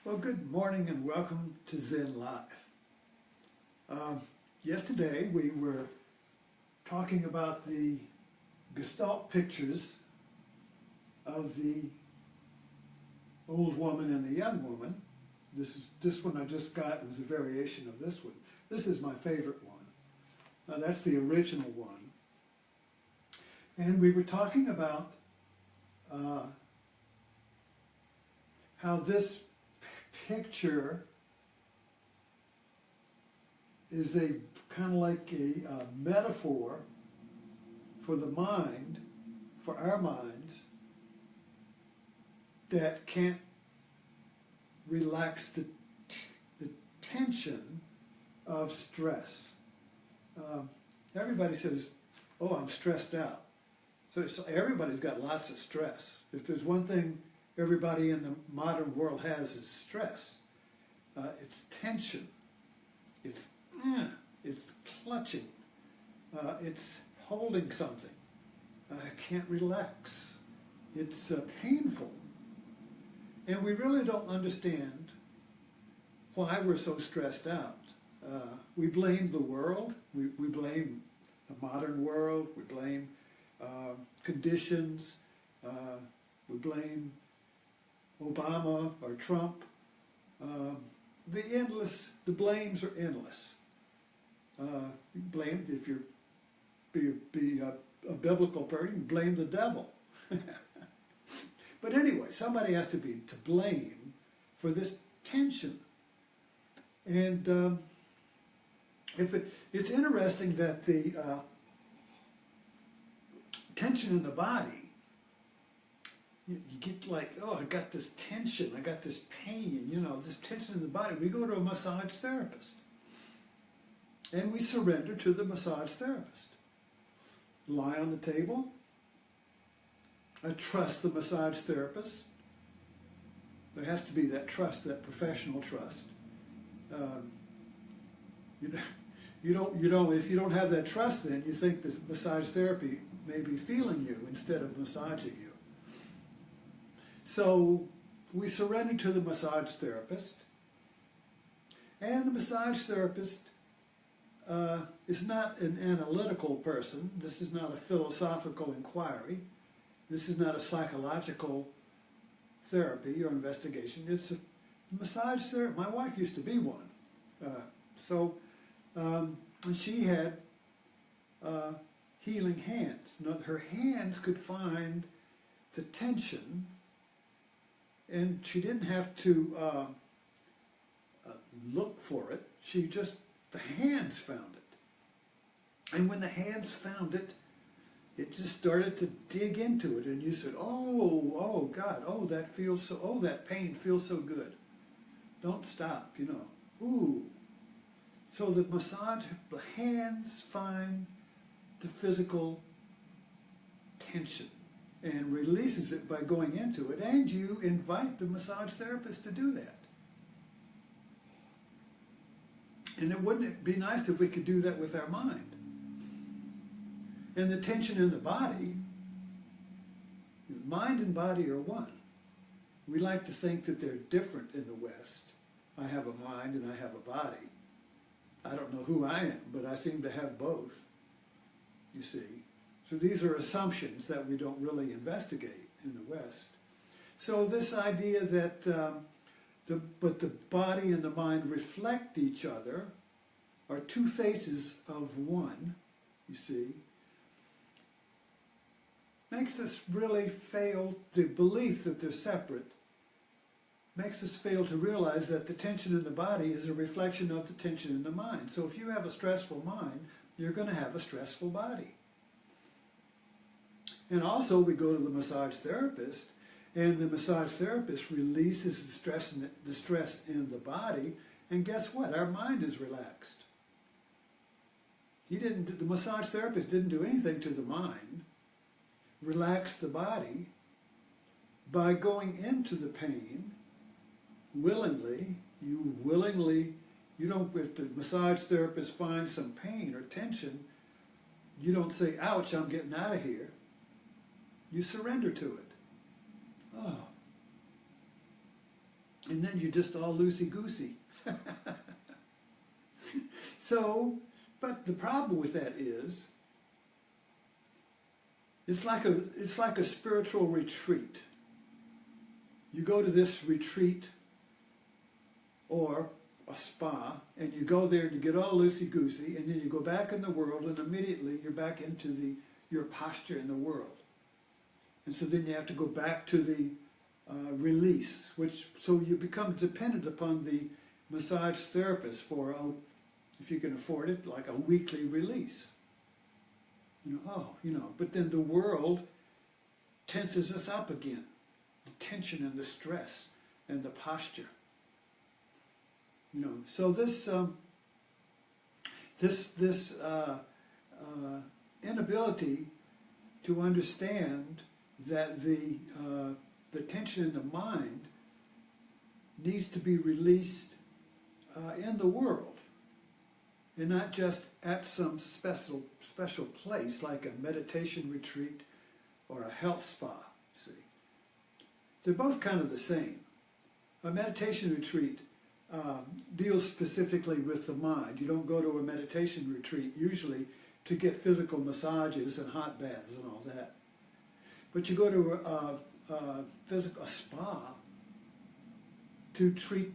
Well, good morning and welcome to Zen Live. Yesterday we were talking about the Gestalt pictures of the old woman and the young woman. This one I just got was a variation of this one. This is my favorite one. Now that's the original one. And we were talking about how this picture is a kind of like a metaphor for the mind, for our minds, that can't relax the tension of stress. Everybody says, oh, I'm stressed out. So everybody's got lots of stress. If there's one thing everybody in the modern world has is stress. It's tension. It's clutching. It's holding something. Can't relax. It's painful. And we really don't understand why we're so stressed out. We blame the world. We blame the modern world. We blame conditions. We blame Obama or Trump. The blames are endless. You blame, if you're a biblical person, you blame the devil. But anyway, somebody has to be to blame for this tension. And it's interesting that the tension in the body, you get like, oh, I got this tension, I got this pain, this tension in the body. We go to a massage therapist. And we surrender to the massage therapist. Lie on the table. I trust the massage therapist. There has to be that trust, that professional trust. If you don't have that trust, then you think the massage therapy may be feeling you instead of massaging you. So we surrender to the massage therapist, and the massage therapist is not an analytical person. This is not a philosophical inquiry. This is not a psychological therapy or investigation. It's a massage therapy. My wife used to be one. And she had healing hands. Her hands could find the tension, and she didn't have to look for it. The hands found it. And when the hands found it, it just started to dig into it. And you said, oh God, that pain feels so good. Don't stop, Ooh. So the hands find the physical tension and releases it by going into it. And you invite the massage therapist to do that. And wouldn't it be nice if we could do that with our mind? And the tension in the body, mind and body are one. We like to think that they're different in the West. I have a mind and I have a body. I don't know who I am, but I seem to have both, you see. So these are assumptions that we don't really investigate in the West. So this idea that but the body and the mind reflect each other, are two faces of one, you see, makes us really fail, the belief that they're separate, makes us fail to realize that the tension in the body is a reflection of the tension in the mind. So if you have a stressful mind, you're going to have a stressful body. And also we go to the massage therapist, and the massage therapist releases the stress in the body, and guess what? Our mind is relaxed. The massage therapist didn't do anything to the mind, relax the body by going into the pain willingly. If the massage therapist finds some pain or tension, you don't say, ouch, I'm getting out of here. You surrender to it. Oh. and then you're just all loosey-goosey. So, but the problem with that is, it's like a spiritual retreat. You go to this retreat or a spa, and you go there and you get all loosey-goosey, and then you go back in the world, and immediately you're back into your posture in the world. And so then you have to go back to the release, so you become dependent upon the massage therapist for, if you can afford it, like a weekly release. But then the world tenses us up again. The tension and the stress and the posture. So this inability to understand that the tension in the mind needs to be released in the world, and not just at some special place like a meditation retreat or a health spa. See, they're both kind of the same. A meditation retreat deals specifically with the mind. You don't go to a meditation retreat usually to get physical massages and hot baths and all that. But you go to a spa to treat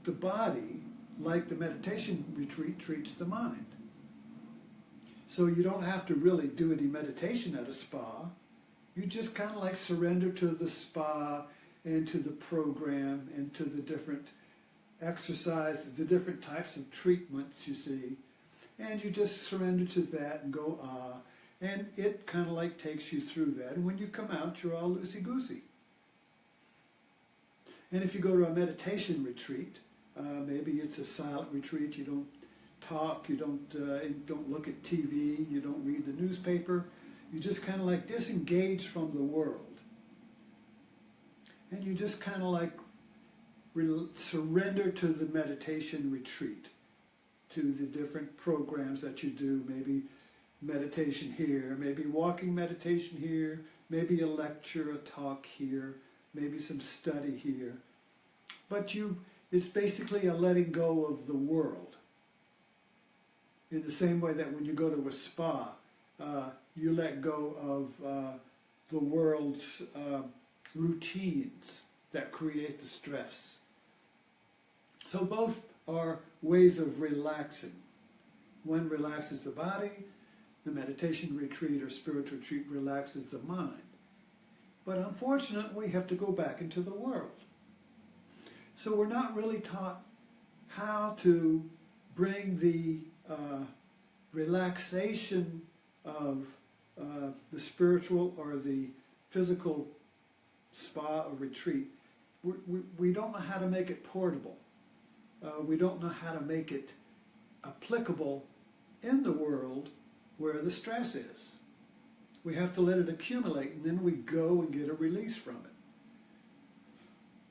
the body like the meditation retreat treats the mind. So you don't have to really do any meditation at a spa. You just kind of like surrender to the spa and to the program and to the different exercise, the different types of treatments you see. And you just surrender to that and go, and it kind of like takes you through that. And when you come out, you're all loosey-goosey. And if you go to a meditation retreat, maybe it's a silent retreat, you don't talk, you don't look at TV, you don't read the newspaper, you just kind of like disengage from the world. And you just kind of like surrender to the meditation retreat, to the different programs that you do, maybe meditation here, maybe walking meditation here, maybe a lecture, a talk here, maybe some study here. But it's basically a letting go of the world. In the same way that when you go to a spa, you let go of the world's routines that create the stress. So both are ways of relaxing. One relaxes the body, the meditation retreat or spiritual retreat relaxes the mind. But unfortunately, we have to go back into the world. So we're not really taught how to bring the relaxation of the spiritual or the physical spa or retreat. We don't know how to make it portable. We don't know how to make it applicable in the world where the stress is. We have to let it accumulate, and then we go and get a release from it.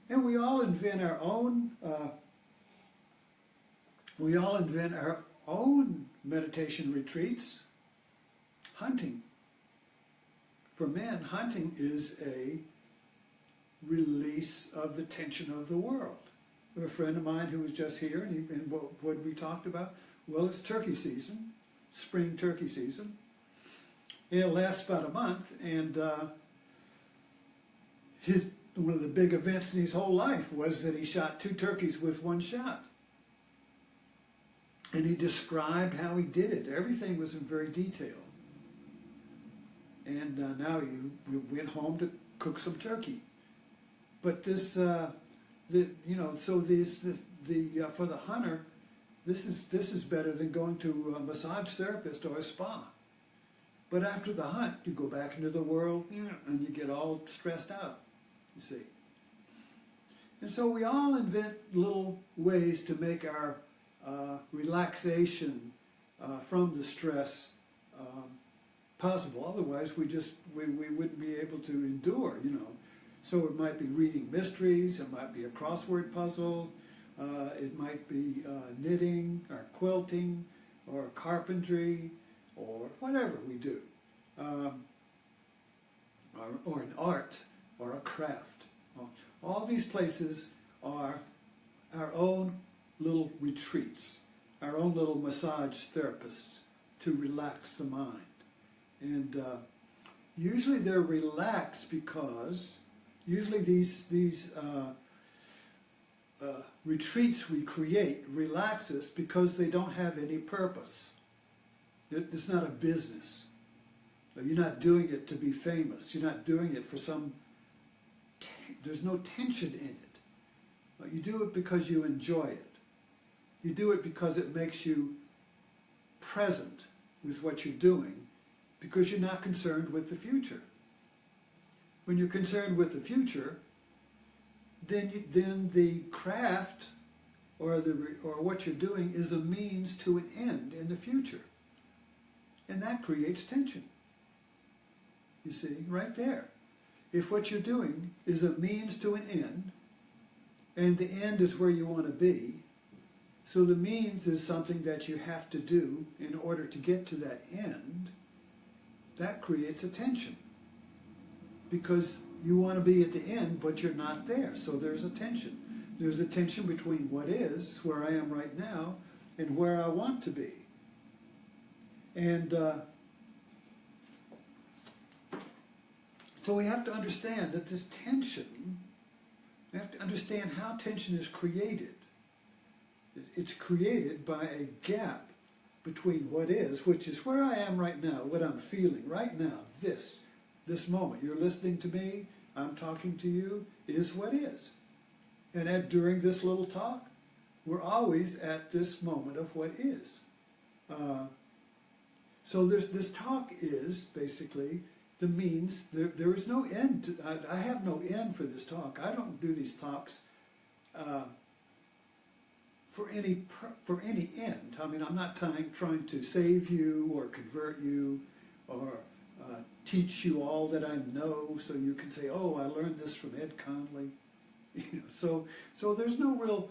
And we all invent our own. Meditation retreats. Hunting. For men, hunting is a release of the tension of the world. I have a friend of mine who was just here, and what we talked about, well, it's turkey season, spring turkey season. It lasts about a month, and one of the big events in his whole life was that he shot 2 turkeys with 1 shot. And he described how he did it. Everything was in very detail. And now we went home to cook some turkey. But this, for the hunter, this is better than going to a massage therapist or a spa. But after the hunt, you go back into the world and you get all stressed out, you see. And so we all invent little ways to make our relaxation from the stress possible. Otherwise, we wouldn't be able to endure, So it might be reading mysteries, it might be a crossword puzzle, it might be knitting or quilting or carpentry or whatever we do, or an art or a craft. All these places are our own little retreats, our own little massage therapists to relax the mind. And usually they're relaxed because usually these retreats we create relax us because they don't have any purpose. It's not a business. You're not doing it to be famous. You're not doing it for there's no tension in it. You do it because you enjoy it. You do it because it makes you present with what you're doing, because you're not concerned with the future. When you're concerned with the future, then the craft or what you're doing is a means to an end in the future. And that creates tension. You see, right there. If what you're doing is a means to an end, and the end is where you want to be, so the means is something that you have to do in order to get to that end, that creates a tension. Because you want to be at the end, but you're not there, so there's a tension. There's a tension between what is, where I am right now, and where I want to be. And so we have to understand that this tension, we have to understand how tension is created. It's created by a gap between what is, which is where I am right now, what I'm feeling right now, this moment. You're listening to me, I'm talking to you, is what is. And during this little talk, we're always at this moment of what is. So this talk is basically the means. There is no end. I have no end for this talk. I don't do these talks for any end. I mean, I'm not trying to save you or convert you or teach you all that I know, so you can say, "Oh, I learned this from Ed Conley." You know, so there's no real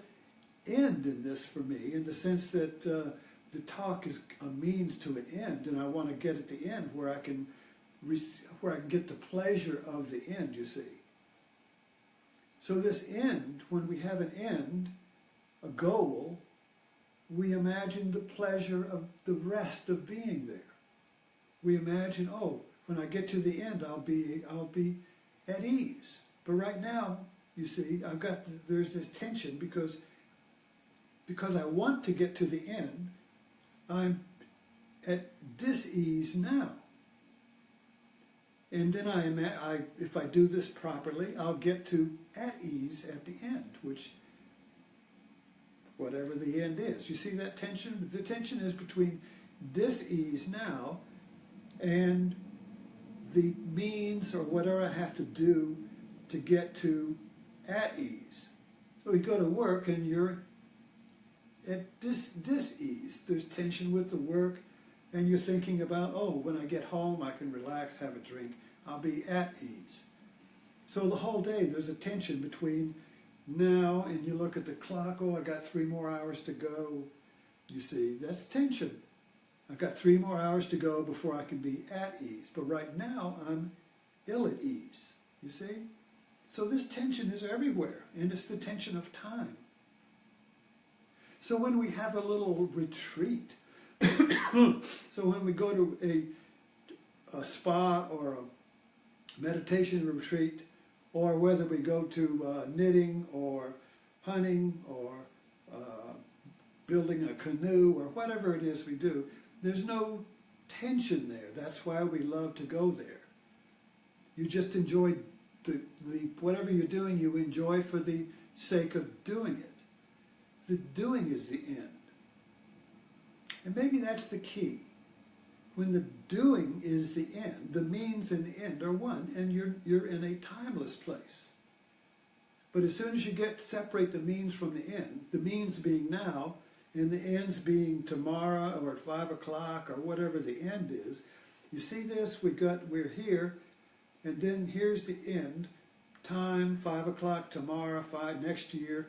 end in this for me, in the sense that the talk is a means to an end, and I want to get at the end where I can get the pleasure of the end. You see. So this end, when we have an end, a goal, we imagine the pleasure of the rest of being there. We imagine, oh, when I get to the end, I'll be at ease. But right now, you see, there's this tension because I want to get to the end. I'm at dis-ease now. And then if I do this properly, I'll get to at ease at the end, which, whatever the end is. You see that tension? The tension is between dis-ease now and the means or whatever I have to do to get to at ease. So you go to work and you're at dis-ease. There's tension with the work, and you're thinking about, oh, when I get home I can relax, have a drink, I'll be at ease. So the whole day there's a tension between now, and you look at the clock, oh, I got 3 more hours to go. You see, that's tension. I've got 3 more hours to go before I can be at ease. But right now, I'm ill at ease, you see? So this tension is everywhere, and it's the tension of time. So when we have a little retreat, so when we go to a spa or a meditation retreat, or whether we go to knitting or hunting or building a canoe or whatever it is we do, there's no tension there. That's why we love to go there. You just enjoy whatever you're doing, you enjoy for the sake of doing it. The doing is the end. And maybe that's the key. When the doing is the end, the means and the end are one, and you're in a timeless place. But as soon as you separate the means from the end, the means being now, and the ends being tomorrow or at 5 o'clock or whatever the end is, you see this, we're here, and then here's the end, time, 5 o'clock tomorrow, next year.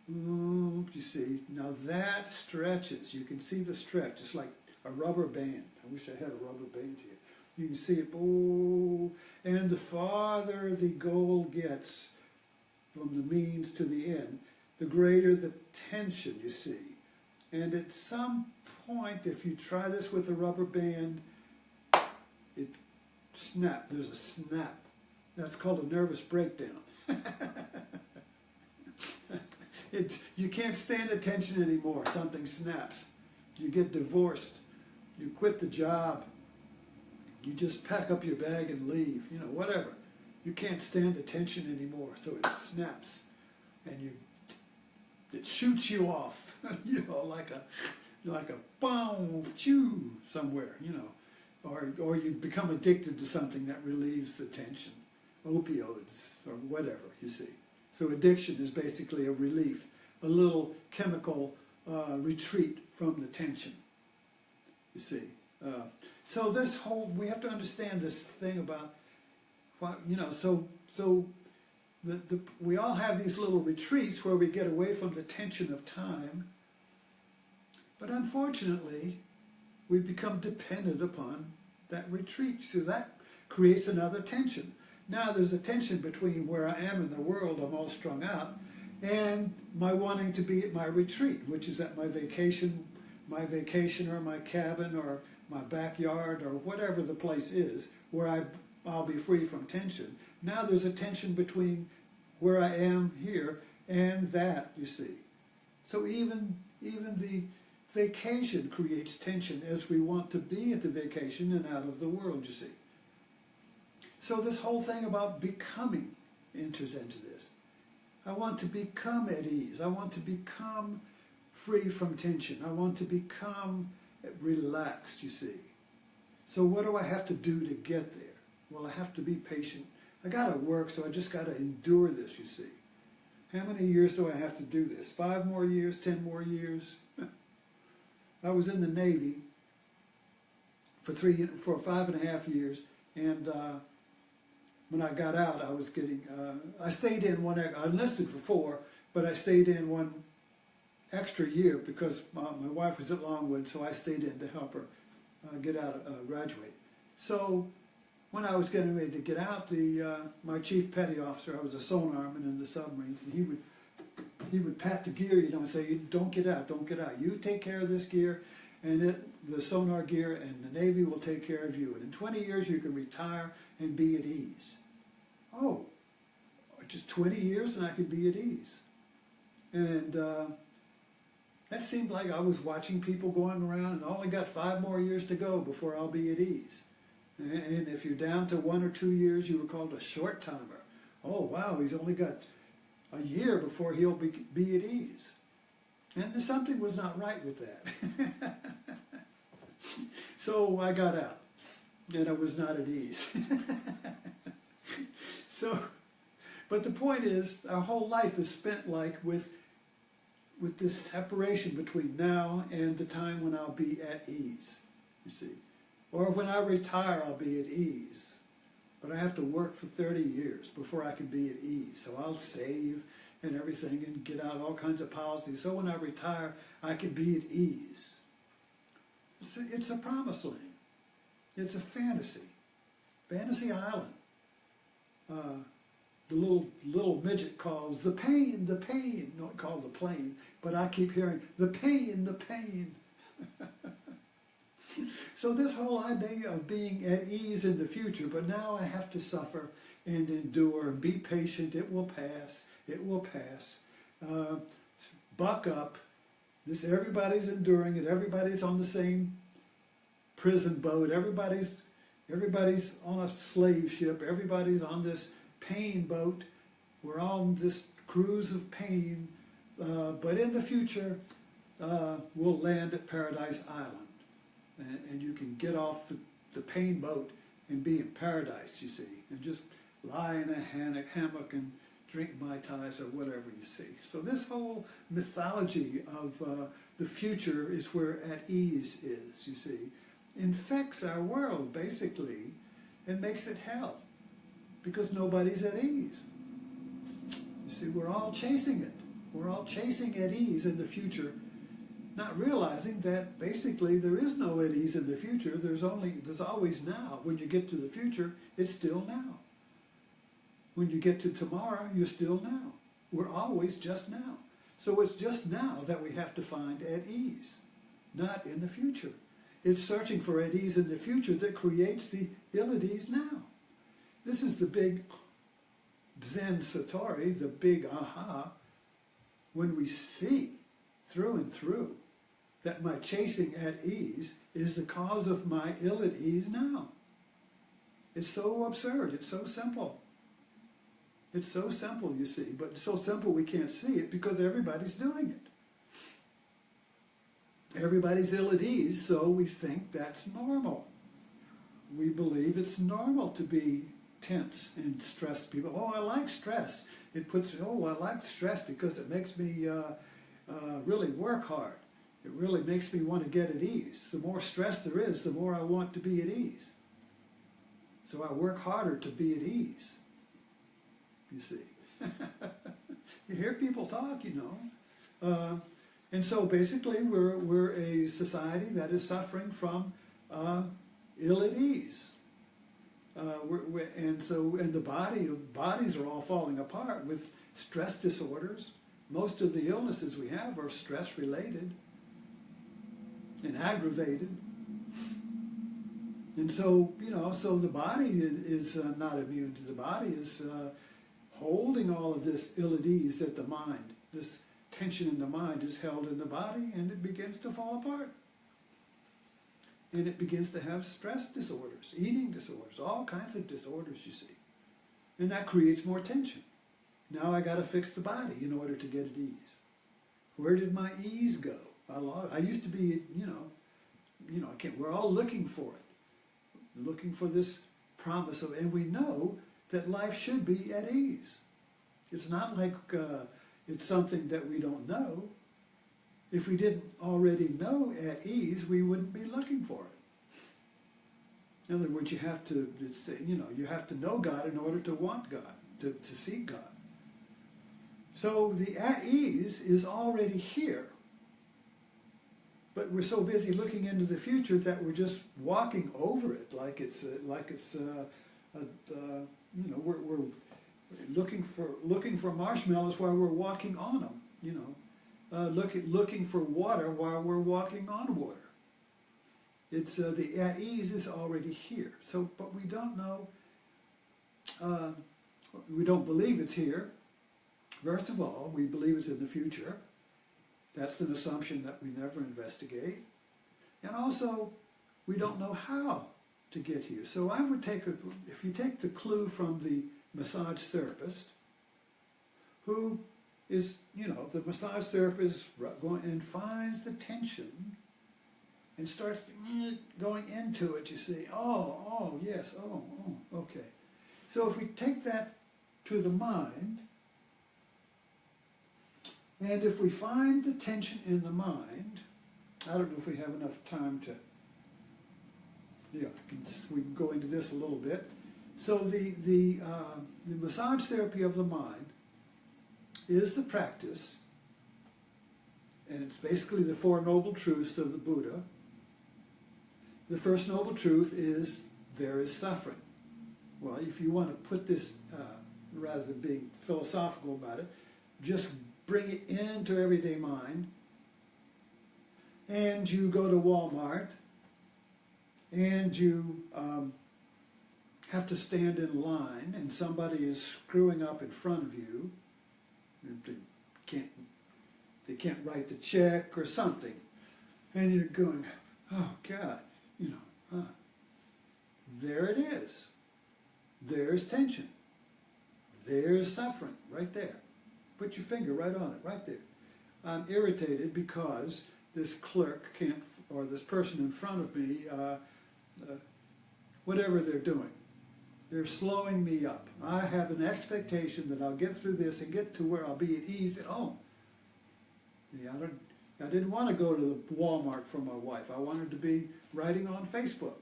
You see, now that stretches. You can see the stretch. It's like a rubber band. I wish I had a rubber band here. You can see it, and the farther the goal gets from the means to the end, the greater the tension, you see. And at some point, if you try this with a rubber band, it snaps. There's a snap. That's called a nervous breakdown. You can't stand the tension anymore. Something snaps. You get divorced. You quit the job. You just pack up your bag and leave. You know, whatever. You can't stand the tension anymore, so it snaps, and it shoots you off. You know, like a boom, chew somewhere. You know, or you become addicted to something that relieves the tension, opioids or whatever. You see. So addiction is basically a relief, a little chemical retreat from the tension, you see. So this whole, we have to understand this thing about, you know, so we all have these little retreats where we get away from the tension of time, but unfortunately, we become dependent upon that retreat, so that creates another tension. Now there's a tension between where I am in the world, I'm all strung out, and my wanting to be at my retreat, which is at my vacation or my cabin or my backyard or whatever the place is where I'll be free from tension. Now there's a tension between where I am here and that, you see. So even the vacation creates tension as we want to be at the vacation and out of the world, you see. So this whole thing about becoming enters into this. I want to become at ease. I want to become free from tension. I want to become relaxed, you see. So what do I have to do to get there? Well, I have to be patient. I got to work, so I just got to endure this, you see. How many years do I have to do this? 5 more years? 10 more years? I was in the Navy for 5.5 years, and when I got out, I was getting, I stayed in I enlisted for 4, but I stayed in 1 extra year because my wife was at Longwood, so I stayed in to help her get out, graduate. So when I was getting ready to get out, my chief petty officer, I was a sonarman in the submarines, and he would pat the gear, you know, and say, don't get out, don't get out. You take care of this gear, and the sonar gear, and the Navy will take care of you. And in 20 years, you can retire and be at ease. Oh, just 20 years and I could be at ease. And that seemed like I was watching people going around and only got 5 more years to go before I'll be at ease. And if you're down to 1 or 2 years, you were called a short timer. Oh, wow, he's only got a year before he'll be at ease. And something was not right with that. So I got out, and I was not at ease. So, but the point is, our whole life is spent like with this separation between now and the time when I'll be at ease, you see. Or when I retire, I'll be at ease. But I have to work for 30 years before I can be at ease. So I'll save and everything and get out all kinds of policies. So when I retire, I can be at ease. It's a promised land. It's a fantasy. Fantasy Island. The little midget calls the pain, not called the plane, but I keep hearing the pain, the pain. So this whole idea of being at ease in the future, but now I have to suffer and endure and be patient. It will pass. It will pass. Buck up. Everybody's enduring it. Everybody's on the same prison boat. Everybody's on a slave ship. Everybody's on this pain boat. We're on this cruise of pain. But in the future, we'll land at Paradise Island. And you can get off the pain boat and be in paradise, you see, and just lie in a hammock and drink Mai Tais or whatever, you see. So this whole mythology of the future is where at ease is, you see, infects our world, basically, and makes it hell, because nobody's at ease. You see, we're all chasing it. We're all chasing at ease in the future, not realizing that basically there is no at ease in the future. There's always now. When you get to the future, it's still now. When you get to tomorrow, you're still now. We're always just now. So it's just now that we have to find at ease, not in the future. It's searching for at ease in the future that creates the ill at ease now. This is the big Zen Satori, the big aha, when we see through and through that my chasing at ease is the cause of my ill at ease now. It's so absurd, it's so simple. It's so simple, you see, but it's so simple we can't see it because everybody's doing it. Everybody's ill at ease, so we think that's normal. We believe it's normal to be tense and stressed. People, oh, I like stress. It puts, oh, I like stress because it makes me really work hard. It really makes me want to get at ease. The more stress there is, the more I want to be at ease. So I work harder to be at ease, you see. You hear people talk, you know. And so basically we're a society that is suffering from ill at ease. And the bodies are all falling apart with stress disorders. Most of the illnesses we have are stress related and aggravated. And so, you know, so the body is not immune to the body, is holding all of this ill at ease that the mind, this tension in the mind is held in the body, and it begins to fall apart. And it begins to have stress disorders, eating disorders, all kinds of disorders, you see. And that creates more tension. Now I got to fix the body in order to get at ease. Where did my ease go? I used to be, we're all looking for it. Looking for this promise of, and we know that life should be at ease. It's not like it's something that we don't know. If we didn't already know at ease, we wouldn't be looking for it. In other words, you have to, you have to know God in order to want God, to seek God. So the at ease is already here. But we're so busy looking into the future that we're just walking over it we're looking for marshmallows while we're walking on them, looking for water while we're walking on water. It's the at ease is already here. So, but we don't know. We don't believe it's here. First of all, we believe it's in the future. That's an assumption that we never investigate. And also, we don't know how to get here. So I would if you take the clue from the massage therapist, who is, the massage therapist going and finds the tension and starts going into it, you see, oh, yes, okay. So if we take that to the mind, and if we find the tension in the mind, I don't know if we have enough time to, we can go into this a little bit. So the massage therapy of the mind is the practice, and it's basically the Four Noble Truths of the Buddha. The first noble truth is there is suffering. Well, if you want to put this, rather than being philosophical about it, just bring it into everyday mind, and you go to Walmart, and you have to stand in line, and somebody is screwing up in front of you. They can't write the check or something, and you're going, oh God, there it is. There's tension. There's suffering right there. Put your finger right on it, right there. I'm irritated because this clerk can't, or this person in front of me, whatever they're doing, they're slowing me up. I have an expectation that I'll get through this and get to where I'll be at ease at home. I didn't want to go to the Walmart for my wife. I wanted to be writing on Facebook.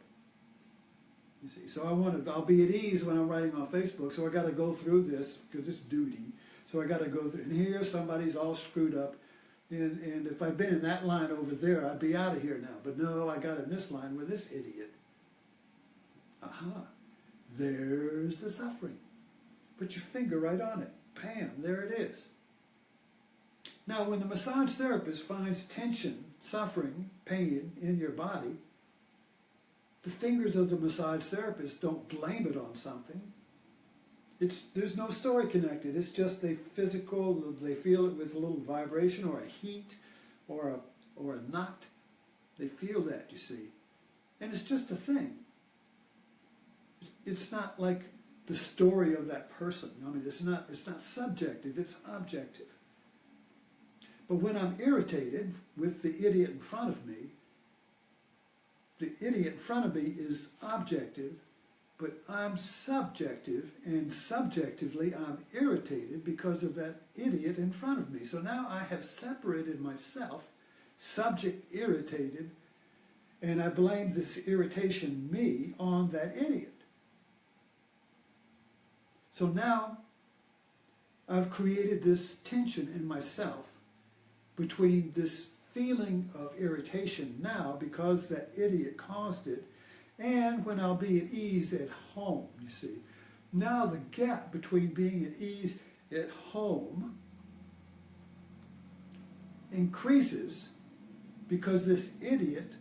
You see, so I'll be at ease when I'm writing on Facebook, so I got to go through this because it's duty. So I got to go through, and here somebody's all screwed up, and if I'd been in that line over there, I'd be out of here now. But no, I got in this line with this idiot. Aha, there's the suffering. Put your finger right on it. Bam, there it is. Now, when the massage therapist finds tension, suffering, pain in your body, the fingers of the massage therapist don't blame it on something. There's no story connected. It's just a physical, they feel it with a little vibration or a heat or a knot. They feel that, you see. And it's just a thing. It's not like the story of that person. I mean, it's not subjective, it's objective. But when I'm irritated with the idiot in front of me, the idiot in front of me is objective, but I'm subjective, and subjectively I'm irritated because of that idiot in front of me. So now I have separated myself, subject irritated, and I blame this irritation, me, on that idiot. So now I've created this tension in myself between this feeling of irritation now because that idiot caused it, and when I'll be at ease at home, you see. Now the gap between being at ease at home increases because this idiot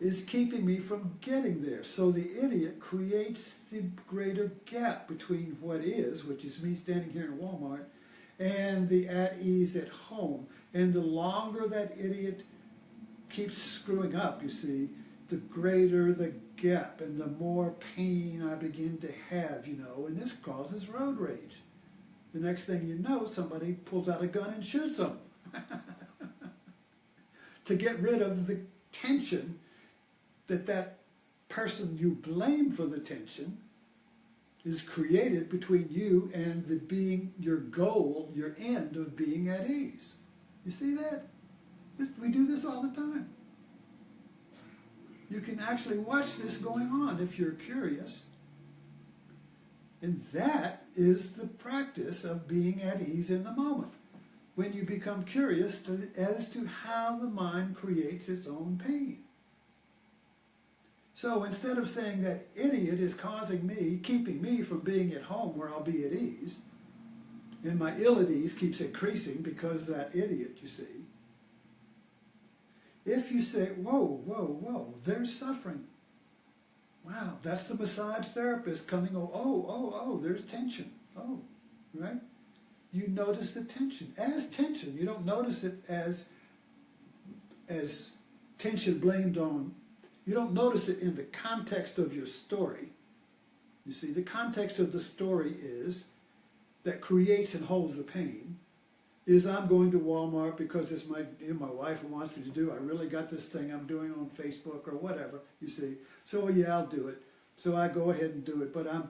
is keeping me from getting there. So the idiot creates the greater gap between what is, which is me standing here in Walmart, and the at ease at home. And the longer that idiot keeps screwing up, you see, the greater the gap and the more pain I begin to have, you know, and this causes road rage. The next thing you know, somebody pulls out a gun and shoots them to get rid of the tension that person you blame for the tension is created between you and the being, your goal, your end of being at ease. You see that? We do this all the time. You can actually watch this going on if you're curious. And that is the practice of being at ease in the moment. When you become curious as to how the mind creates its own pain. So instead of saying that idiot is causing me, keeping me from being at home where I'll be at ease, and my ill at ease keeps increasing because that idiot, you see, if you say, whoa, whoa, whoa, there's suffering. Wow, that's the massage therapist coming, oh, there's tension. Oh, right? You notice the tension. As tension, you don't notice it as tension blamed on, you don't notice it in the context of your story. You see, the context of the story is, that creates and holds the pain, is I'm going to Walmart because it's my wife wants me to do. I really got this thing I'm doing on Facebook or whatever, you see. So yeah, I'll do it. So I go ahead and do it, but I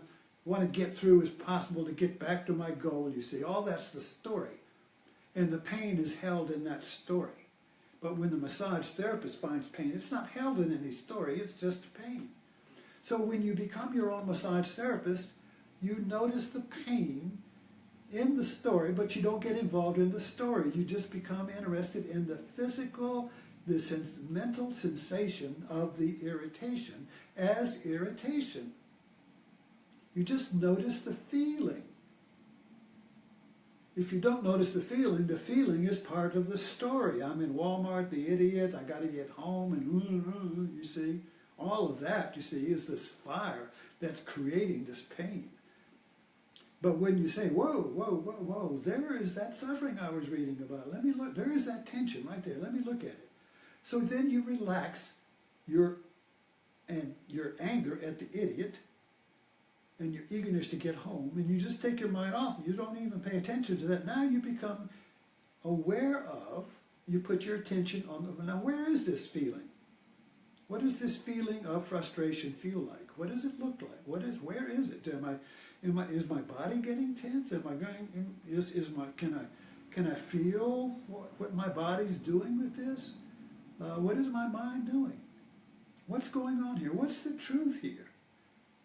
want to get through as possible to get back to my goal, you see. All that's the story. And the pain is held in that story. But when the massage therapist finds pain, it's not held in any story, it's just pain. So when you become your own massage therapist, you notice the pain in the story, but you don't get involved in the story. You just become interested in the physical, the mental sensation of the irritation as irritation. You just notice the feeling. If you don't notice the feeling is part of the story. I'm in Walmart, the idiot, I got to get home, and you see, all of that, you see, is this fire that's creating this pain. But when you say, whoa, whoa, whoa, whoa, there is that suffering I was reading about. Let me look, there is that tension right there. Let me look at it. So then you relax your anger at the idiot and your eagerness to get home, and you just take your mind off. You don't even pay attention to that. Now you become aware of, you put your attention on the, now where is this feeling? What does this feeling of frustration feel like? What does it look like? Where is it? Is my body getting tense? Am I going, can I feel what my body's doing with this? What is my mind doing? What's going on here? What's the truth here?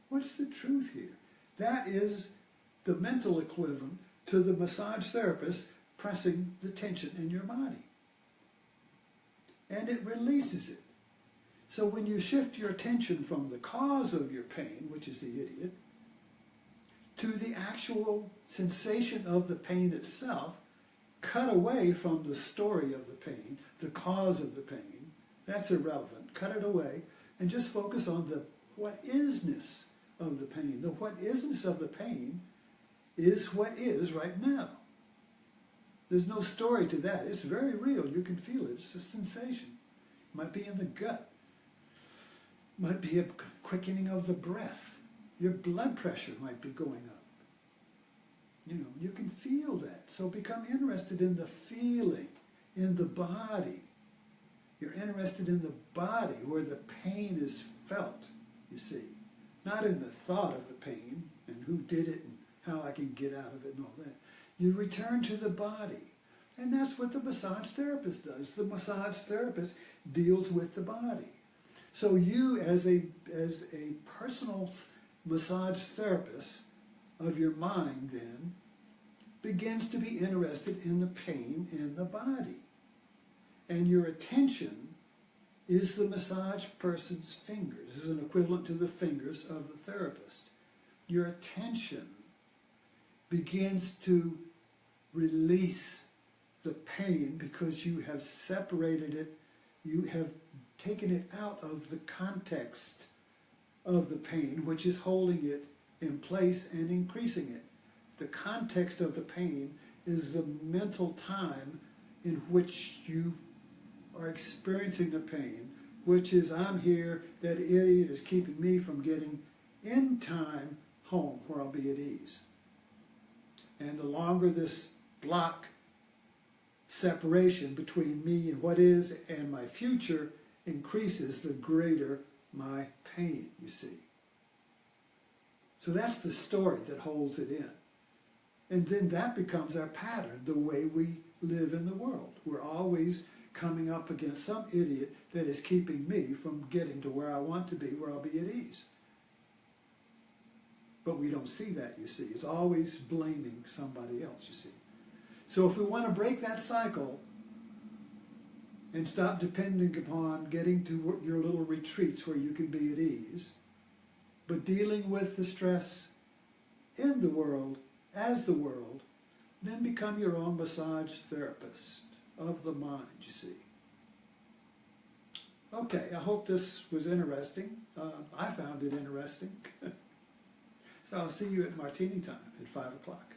What's the truth here? That is the mental equivalent to the massage therapist pressing the tension in your body. And it releases it. So when you shift your attention from the cause of your pain, which is the idiot, to the actual sensation of the pain itself, cut away from the story of the pain, the cause of the pain. That's irrelevant. Cut it away and just focus on the what-isness of the pain. The what-isness of the pain is what is right now. There's no story to that. It's very real. You can feel it. It's a sensation. It might be in the gut. It might be a quickening of the breath. Your blood pressure might be going up. You know, you can feel that. So become interested in the feeling, in the body. You're interested in the body where the pain is felt, you see. Not in the thought of the pain and who did it and how I can get out of it and all that. You return to the body. And that's what the massage therapist does. The massage therapist deals with the body. So you, as a personal massage therapist of your mind then, begins to be interested in the pain in the body. And your attention is the massage person's fingers, is an equivalent to the fingers of the therapist. Your attention begins to release the pain because you have separated it, you have taken it out of the context of the pain, which is holding it in place and increasing it. The context of the pain is the mental time in which you are experiencing the pain, which is, I'm here, that idiot is keeping me from getting in time home where I'll be at ease. And the longer this block separation between me and what is and my future increases, the greater my pain, you see. So that's the story that holds it in. And then that becomes our pattern, the way we live in the world. We're always coming up against some idiot that is keeping me from getting to where I want to be, where I'll be at ease. But we don't see that, you see. It's always blaming somebody else, you see. So if we want to break that cycle and stop depending upon getting to your little retreats where you can be at ease, but dealing with the stress in the world, as the world, then become your own massage therapist of the mind, you see. Okay, I hope this was interesting. I found it interesting. So I'll see you at Martini time at 5 o'clock.